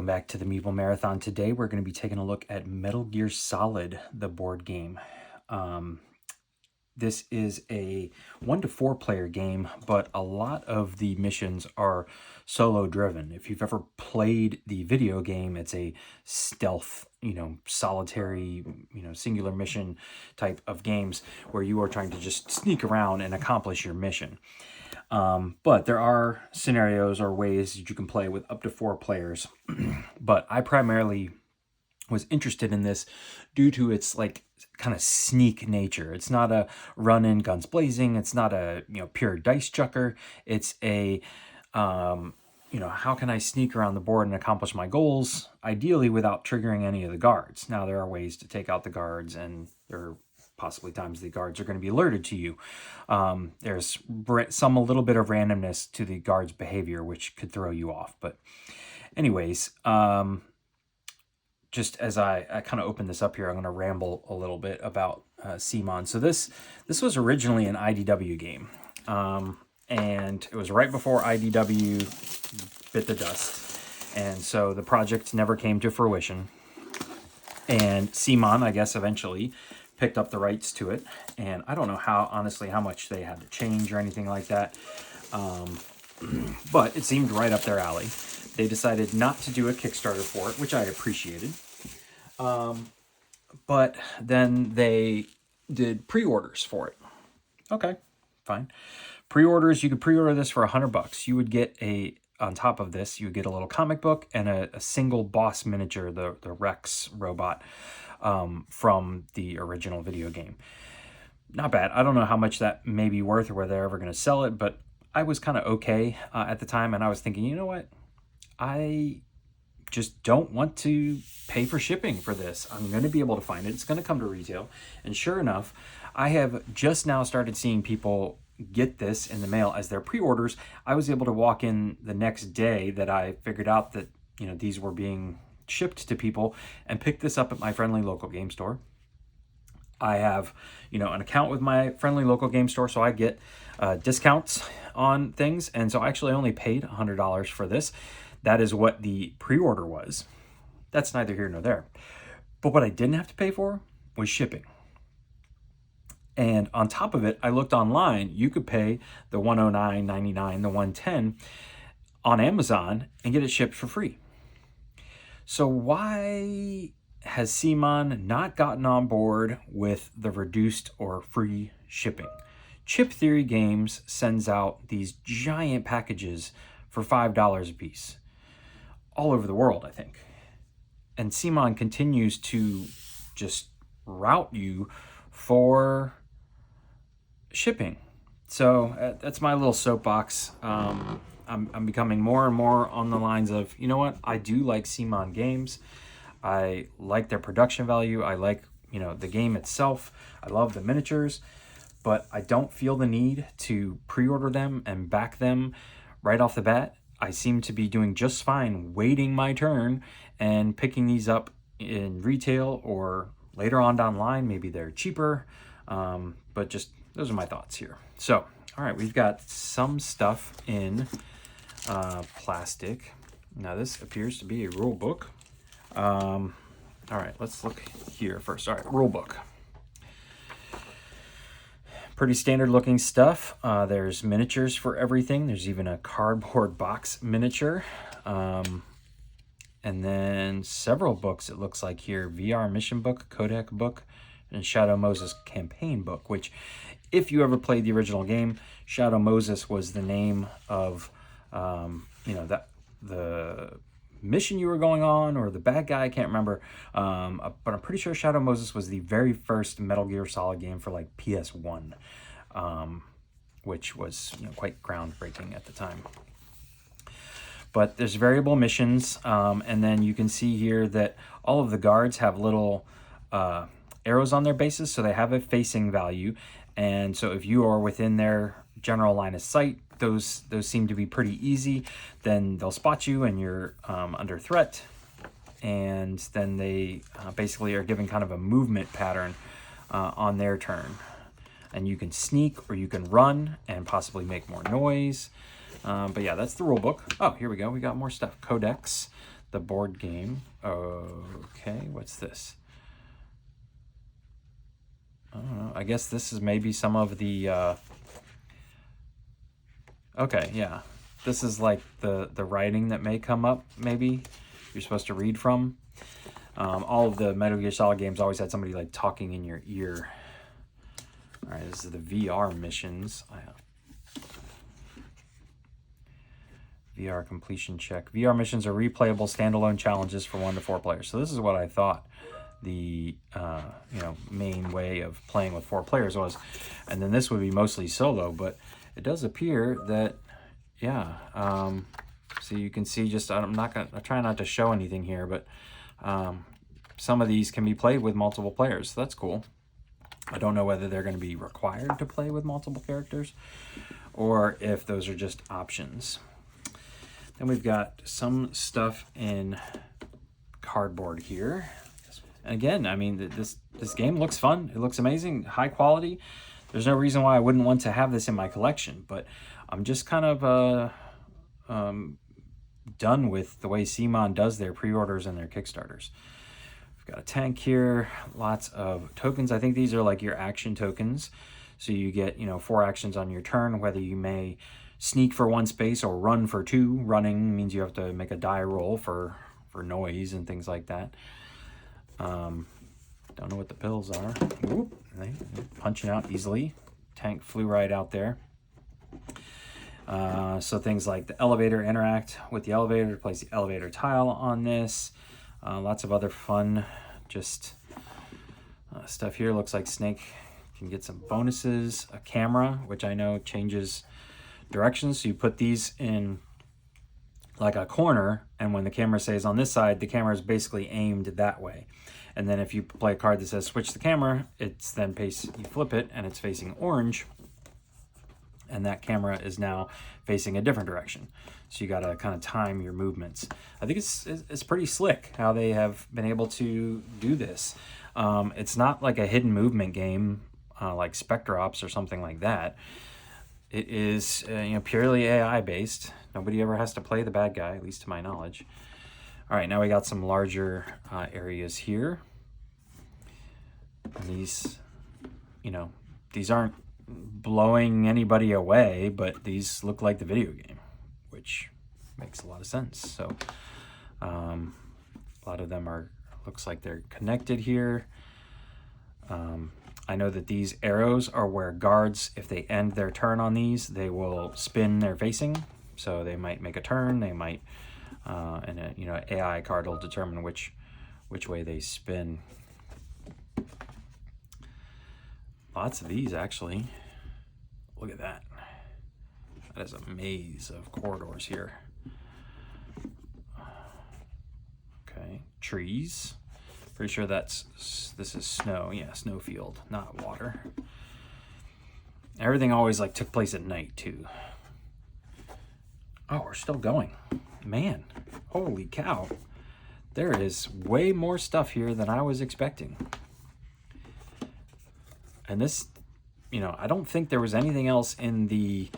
back to the Meeple Marathon. Today we're going to be taking a look at Metal Gear Solid, the board game. This is a 1 to 4 player game, but a lot of the missions are solo driven. If you've ever played the video game, it's a stealth, solitary, singular mission type of games where you are trying to just sneak around and accomplish your mission. But there are scenarios or ways that you can play with up to 4 players. But I primarily was interested in this due to its kind of sneak nature. It's not a run-in guns blazing. It's not a pure dice chucker. It's a how can I sneak around the board and accomplish my goals, ideally without triggering any of the guards. Now there are ways to take out the guards, and there are possibly times the guards are going to be alerted to you. There's a little bit of randomness to the guards' behavior, which could throw you off. But anyways, just as I kind of open this up here, I'm going to ramble a little bit about CMON. So this was originally an IDW game, and it was right before IDW bit the dust, and so the project never came to fruition. And CMON, I guess, eventually picked up the rights to it, and I don't know honestly how much they had to change or anything like that, but it seemed right up their alley. They decided not to do a Kickstarter for it, which I appreciated. But then they did pre-orders for it. Okay, fine. Pre-orders, you could pre-order this for $100. You would get on top of this, you would get a little comic book and a single boss miniature, the Rex robot, from the original video game. Not bad. I don't know how much that may be worth or whether they're ever going to sell it, but I was kind of okay at the time, and I was thinking, you know what? I just don't want to pay for shipping for this. I'm going to be able to find it. It's going to come to retail. And sure enough, I have just now started seeing people get this in the mail as their pre-orders. I was able to walk in the next day that I figured out that, these were being shipped to people, and pick this up at my friendly local game store. I have, an account with my friendly local game store, so I get discounts on things. And so I actually only paid $100 for this. That is what the pre-order was. That's neither here nor there. But what I didn't have to pay for was shipping. And on top of it, I looked online. You could pay the $109.99, the $110 on Amazon and get it shipped for free. So why has CMON not gotten on board with the reduced or free shipping? Chip Theory Games sends out these giant packages for $5 a piece all over the world, I think. And CMON continues to just route you for shipping. So that's my little soapbox. I'm becoming more and more on the lines of, you know what? I do like CMON games. I like their production value. I like, the game itself. I love the miniatures, but I don't feel the need to pre-order them and back them right off the bat. I seem to be doing just fine waiting my turn and picking these up in retail or later on down the line. Maybe they're cheaper, but just those are my thoughts here. So, all right, we've got some stuff in plastic. Now, this appears to be a rule book. All right, let's look here first. All right, rule book. Pretty standard looking stuff. There's miniatures for everything. There's even a cardboard box miniature. And then several books, it looks like here. VR mission book, codec book, and Shadow Moses campaign book, which if you ever played the original game, Shadow Moses was the name of, the mission you were going on, or the bad guy, I can't remember. But I'm pretty sure Shadow Moses was the very first Metal Gear Solid game for PS1, which was quite groundbreaking at the time. But there's variable missions, and then you can see here that all of the guards have little arrows on their bases, so they have a facing value. And so if you are within their general line of sight, those seem to be pretty easy. Then they'll spot you and you're under threat. And then they basically are given kind of a movement pattern on their turn. And you can sneak or you can run and possibly make more noise. But yeah, that's the rule book. Oh, here we go. We got more stuff. Codex. the board game. Okay, what's this? I don't know. I guess this is maybe some of the... okay, yeah. This is like the writing that may come up, maybe. You're supposed to read from. All of the Metal Gear Solid games always had somebody like talking in your ear. All right, this is the VR missions. VR completion check. VR missions are replayable standalone challenges for 1 to 4 players. So this is what I thought the main way of playing with 4 players was, and then this would be mostly solo. But it does appear that, yeah. So you can see, just I try not to show anything here, but some of these can be played with multiple players. So that's cool. I don't know whether they're going to be required to play with multiple characters or if those are just options. Then we've got some stuff in cardboard here. And again, I mean, this game looks fun. It looks amazing, high quality. There's no reason why I wouldn't want to have this in my collection, but I'm just kind of done with the way CMON does their pre-orders and their Kickstarters. We've got a tank here, lots of tokens. I think these are like your action tokens. So you get, 4 actions on your turn, whether you may sneak for 1 space or run for 2. Running means you have to make a die roll for noise and things like that. Don't know what the pills are. Whoop, they're punching out easily. Tank flew right out there. So things like the elevator, interact with the elevator, place the elevator tile on this. Lots of other fun, just stuff here. Looks like Snake can get some bonuses. A camera, which I know changes directions. So you put these in like a corner, and when the camera stays on this side, the camera is basically aimed that way. And then if you play a card that says switch the camera, it's then you flip it and it's facing orange, and that camera is now facing a different direction. So you got to kind of time your movements. I think it's pretty slick how they have been able to do this. It's not like a hidden movement game like Spectre Ops or something like that. It is purely AI based. Nobody ever has to play the bad guy, at least to my knowledge. All right, now we got some larger areas here. And these, these aren't blowing anybody away, but these look like the video game, which makes a lot of sense. So a lot of them looks like they're connected here. I know that these arrows are where guards, if they end their turn on these, they will spin their facing. So they might make a turn, they might, and a AI card will determine which way they spin. Lots of these, actually. Look at that. That is a maze of corridors here. Okay, trees. Pretty sure this is snow. Yeah, snow field, not water. Everything always like took place at night too. Oh, we're still going. Man, holy cow. There is way more stuff here than I was expecting. And this, I don't think there was anything else in the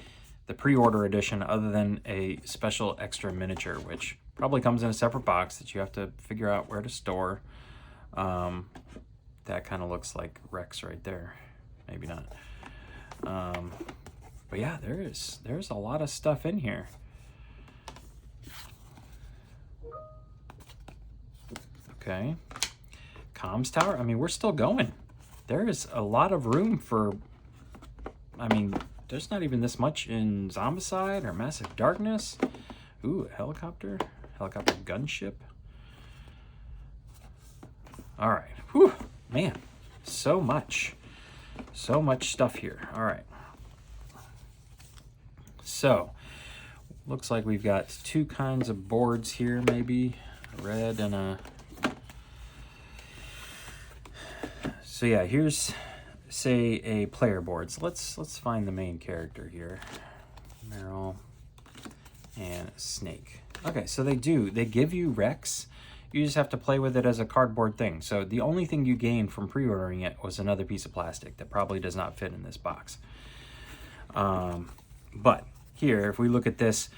pre-order edition other than a special extra miniature, which probably comes in a separate box that you have to figure out where to store. That kind of looks like Rex right there. Maybe not. But yeah, there's a lot of stuff in here. Okay. Comms tower. I mean, we're still going. There is a lot of room for, there's not even this much in Zombicide or Massive Darkness. Ooh, a helicopter gunship. All right. Whew, man, so much stuff here. All right. So, looks like we've got 2 kinds of boards here, maybe a red and a. So yeah, here's say a player board. So let's find the main character here, Meryl and Snake. Okay, so they give you Rex. You just have to play with it as a cardboard thing. So the only thing you gained from pre-ordering it was another piece of plastic that probably does not fit in this box. But here, if we look at this,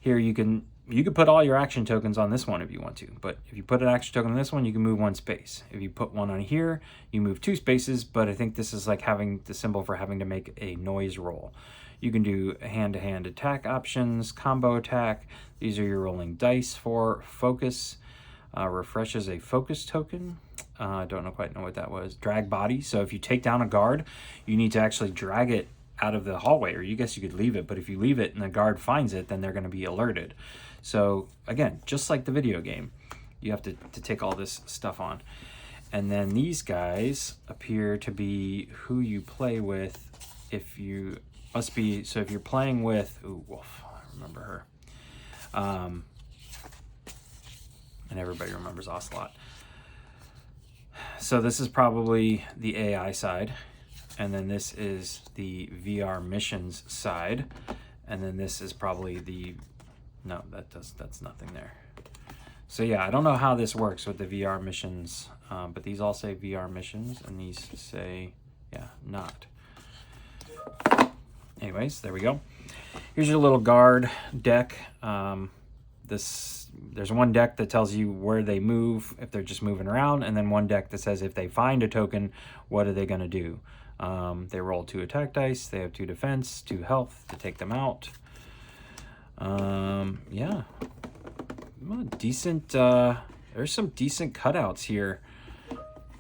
here you can, you could put all your action tokens on this one if you want to, but if you put an action token on this one, you can move 1 space. If you put one on here, you move 2 spaces, but I think this is like having the symbol for having to make a noise roll. You can do hand-to-hand attack options, combo attack. These are your rolling dice for focus. Refreshes a focus token. I don't quite know what that was. Drag body. So if you take down a guard, you need to actually drag it out of the hallway, or you guess you could leave it, but if you leave it and the guard finds it, then they're going to be alerted. So again, just like the video game, you have to take all this stuff on. And then these guys appear to be who you play with. If you must be, so if you're playing with, ooh, Wolf, I remember her. And everybody remembers Ocelot. So this is probably the AI side. And then this is the VR missions side. And then this is probably the, no, that's nothing there. So yeah, I don't know how this works with the VR missions, but these all say VR missions and these say, yeah, not. Anyways, there we go. Here's your little guard deck. There's one deck that tells you where they move if they're just moving around, and then one deck that says if they find a token, what are they going to do? They roll 2 attack dice, they have 2 defense, 2 health to take them out. Yeah, decent. There's some decent cutouts here,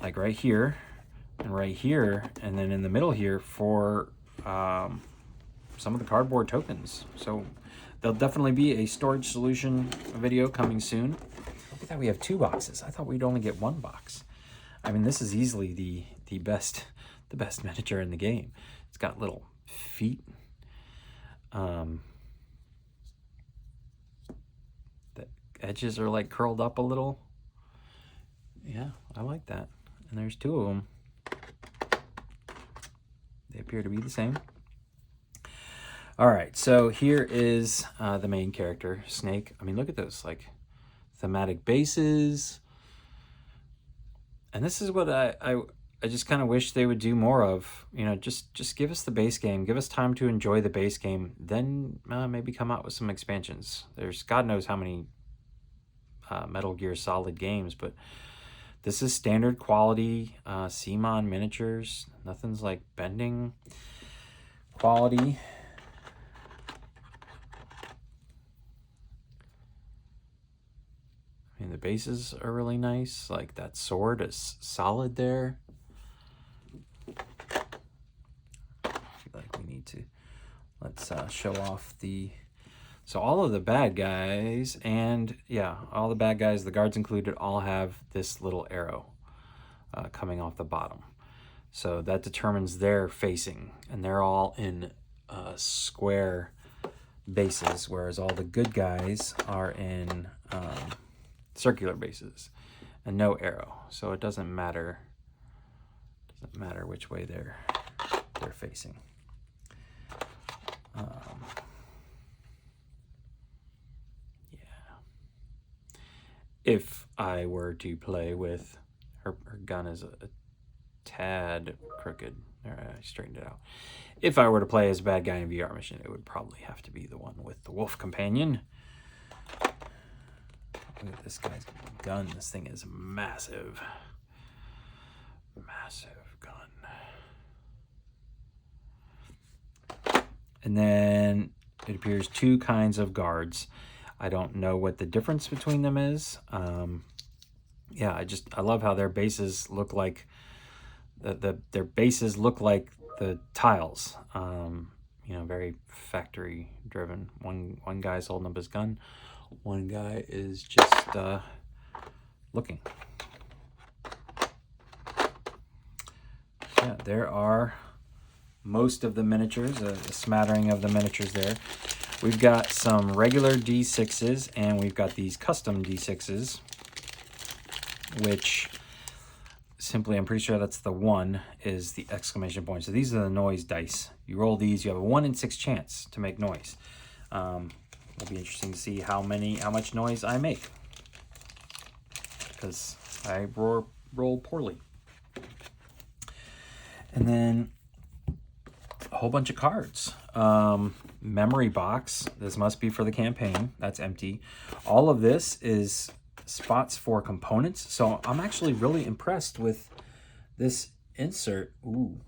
like right here and right here, and then in the middle here for some of the cardboard tokens. So there'll definitely be a storage solution video coming soon. Look at that, we have 2 boxes. I thought we'd only get 1 box. I mean, this is easily the best miniature in the game. It's got little feet. The edges are like curled up a little. Yeah, I like that. And there's 2 of them. They appear to be the same. All right, so here is the main character, Snake. I mean, look at those, like, thematic bases. And this is what I just kind of wish they would do more of. You know, just give us the base game. Give us time to enjoy the base game. Then maybe come out with some expansions. There's God knows how many Metal Gear Solid games, but this is standard quality CMON miniatures. Nothing's like bending quality. I mean, the bases are really nice. Like, that sword is solid there. I feel like we need to, let's show off the, so all of the bad guys, and yeah, all the bad guys, the guards included, all have this little arrow coming off the bottom. So that determines their facing, and they're all in square bases, whereas all the good guys are in circular bases and no arrow. So it doesn't matter which way they're facing. Yeah. If I were to play with her gun is a tad crooked. All right, I straightened it out. If I were to play as a bad guy in a VR mission, it would probably have to be the one with the wolf companion. Look at this guy's gun. This thing is massive. Massive gun. And then it appears 2 kinds of guards. I don't know what the difference between them is. Yeah, I love how their bases look like their bases look like the tiles. You know, very factory driven. One guy's holding up his gun. One guy is just looking. Yeah, there are most of the miniatures, a smattering of the miniatures there. We've got some regular D6s, and we've got these custom D6s, which simply, I'm pretty sure that's the 1, is the exclamation point. So these are the noise dice. You roll these, you have a 1 in 6 chance to make noise. It'll be interesting to see how much noise I make, because I roll poorly. And then a whole bunch of cards. memory box. This must be for the campaign. That's empty. All of this is spots for components. So I'm actually really impressed with this insert. Ooh.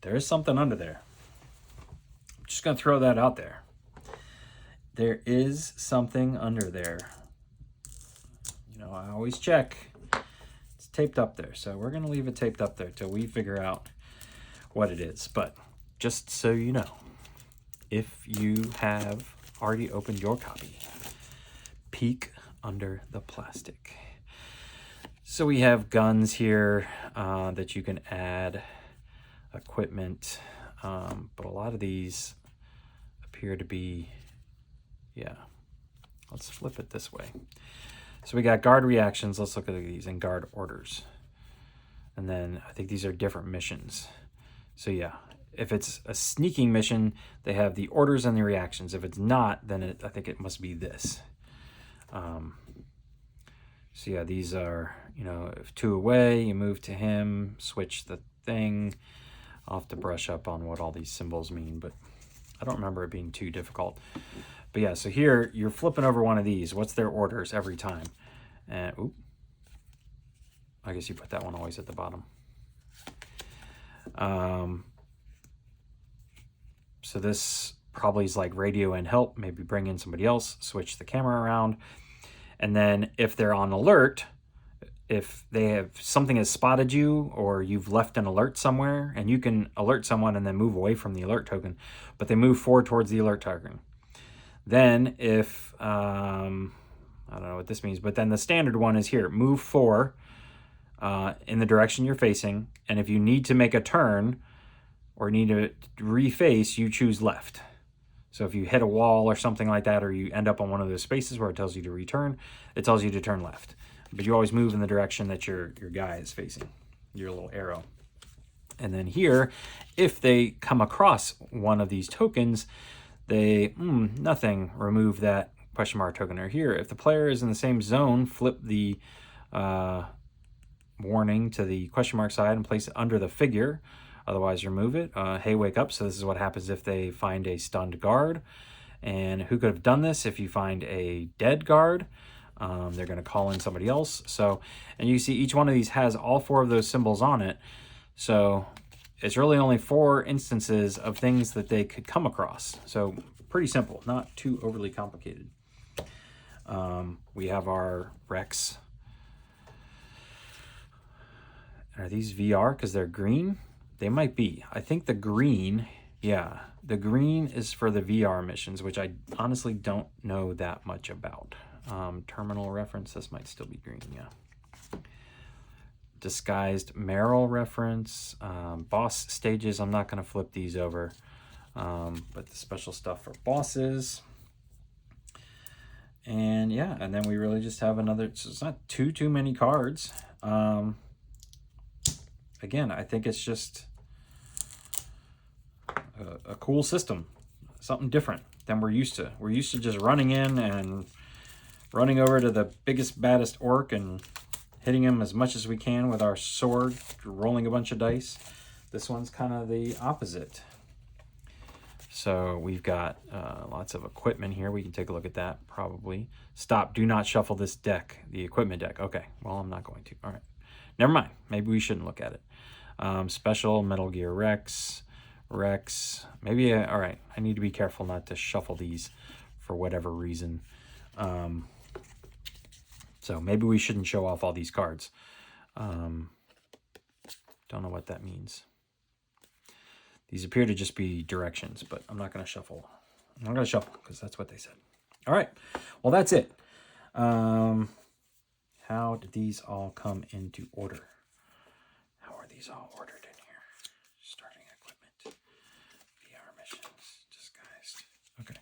There's something under there. I'm just going to throw that out there. There is something under there. You know, I always check. It's taped up there. So we're going to leave it taped up there till we figure out what it is. But just so you know, if you have already opened your copy, peek under the plastic. So we have guns here that you can add, equipment, but a lot of these appear to be, yeah. Let's flip it this way. So we got guard reactions. Let's look at these, and guard orders. And then I think these are different missions. So yeah, if it's a sneaking mission, they have the orders and the reactions. If it's not, then I think it must be this. So yeah, these are, you know, if 2 away, you move to him, switch the thing. I'll have to brush up on what all these symbols mean, but I don't remember it being too difficult. But yeah, so here you're flipping over one of these. What's their orders every time? And oop, I guess you put that one always at the bottom. So this probably is like radio and help. Maybe bring in somebody else, switch the camera around. And then if they're on alert, if they have something has spotted you or you've left an alert somewhere, and you can alert someone and then move away from the alert token, but they move forward towards the alert token. Then if, I don't know what this means, but then the standard one is here, move 4 in the direction you're facing. And if you need to make a turn or need to reface, you choose left. So if you hit a wall or something like that, or you end up on one of those spaces where it tells you to return, it tells you to turn left. But you always move in the direction that your guy is facing, your little arrow. And then here, if they come across one of these tokens, they, nothing, remove that question mark token. Or here, if the player is in the same zone, flip the warning to the question mark side and place it under the figure. Otherwise, remove it. Hey, wake up. So this is what happens if they find a stunned guard. And who could have done this? If you find a dead guard, they're going to call in somebody else. So, and you see each one of these has all 4 of those symbols on it. So it's really only 4 instances of things that they could come across. So pretty simple, not too overly complicated. We have our Rex. Are these VR because they're green? They might be. I think the green, yeah, the green is for the VR missions, which I honestly don't know that much about. Terminal reference, this might still be green, yeah. Disguised Meryl reference, boss stages, I'm not going to flip these over, but the special stuff for bosses. And yeah, and then we really just have another, so it's not too many cards. Again, I think it's just a cool system, something different than we're used to. We're used to just running in and running over to the biggest, baddest orc and hitting him as much as we can with our sword, rolling a bunch of dice. This one's kind of the opposite. So we've got lots of equipment here. We can take a look at that probably. Stop, do not shuffle this deck, the equipment deck. Okay, well, I'm not going to. All right. Never mind. Maybe we shouldn't look at it. Special, Metal Gear Rex. Maybe, all right. I need to be careful not to shuffle these for whatever reason. So maybe we shouldn't show off all these cards. Don't know what that means. These appear to just be directions, but I'm not going to shuffle. I'm not going to shuffle because that's what they said. All right. Well, that's it. How did these all come into order? How are these all ordered in here? Starting equipment, VR missions, disguised. Okay.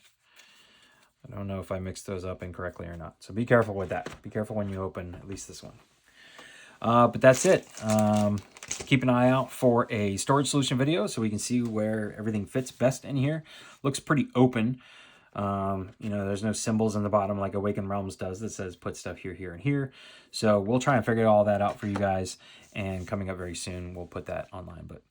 I don't know if I mixed those up incorrectly or not. So be careful with that. Be careful when you open at least this one. But that's it. Keep an eye out for a storage solution video so we can see where everything fits best in here. Looks pretty open. You know, there's no symbols in the bottom like Awakened Realms does that says put stuff here, here, and here. So we'll try and figure all that out for you guys. And coming up very soon, we'll put that online. But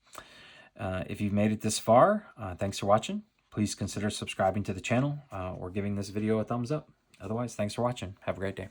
if you've made it this far, thanks for watching. Please consider subscribing to the channel or giving this video a thumbs up. Otherwise, thanks for watching. Have a great day.